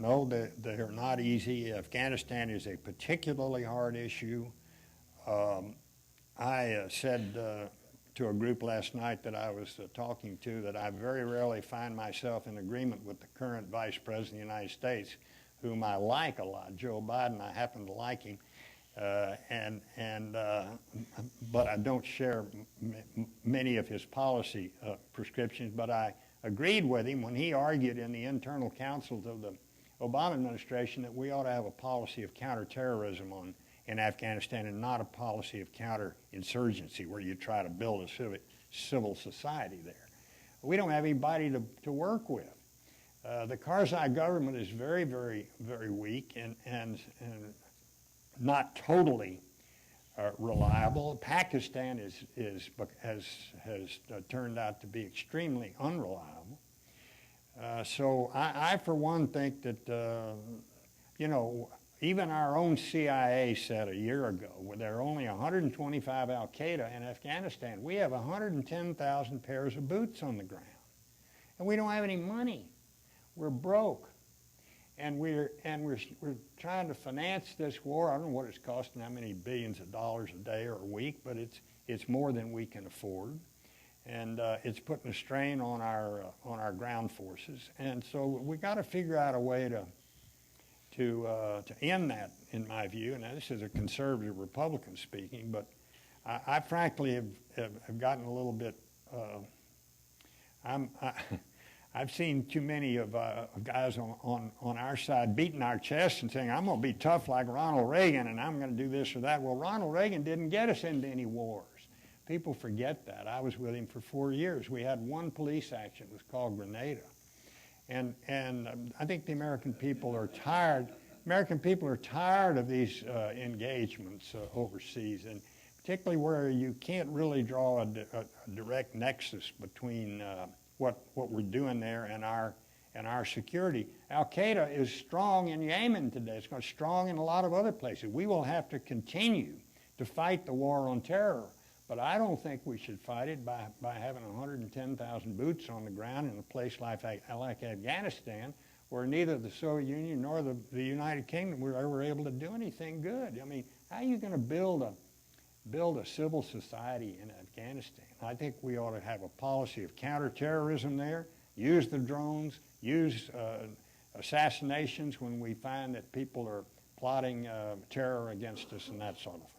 No, they're not easy. Afghanistan is a particularly hard issue. I said to a group last night that I was talking to that I very rarely find myself in agreement with the current Vice President of the United States, whom I like a lot, Joe Biden. I happen to like him, but I don't share many of his policy prescriptions. But I agreed with him when he argued in the internal councils of the Obama administration that we ought to have a policy of counterterrorism in Afghanistan and not a policy of counterinsurgency where you try to build a civil society there. We don't have anybody to work with. The Karzai government is very, very, very weak and not totally reliable. Pakistan has turned out to be extremely unreliable. So I, for one, think that, even our own CIA said a year ago, when there are only 125 al-Qaeda in Afghanistan, we have 110,000 pairs of boots on the ground. And we don't have any money. We're broke. And we're trying to finance this war. I don't know what it's costing, how many billions of dollars a day or a week, but it's more than we can afford. And it's putting a strain on our ground forces. And so we got to figure out a way to end that, in my view. And this is a conservative Republican speaking, but I frankly have gotten a little bit. I've seen too many of guys on our side beating our chests and saying, "I'm going to be tough like Ronald Reagan, and I'm going to do this or that." Well, Ronald Reagan didn't get us into any wars. People forget that. I was with him for 4 years. We had one police action. It was called Grenada. And I think the American people are tired. American people are tired of these engagements overseas, and particularly where you can't really draw a direct nexus between what we're doing there and our security. Al-Qaeda is strong in Yemen today. It's strong in a lot of other places. We will have to continue to fight the war on terror. But I don't think we should fight it by having 110,000 boots on the ground in a place like Afghanistan, where neither the Soviet Union nor the United Kingdom were ever able to do anything good. I mean, how are you going to build a civil society in Afghanistan? I think we ought to have a policy of counterterrorism there, use the drones, use assassinations when we find that people are plotting terror against us and that sort of thing.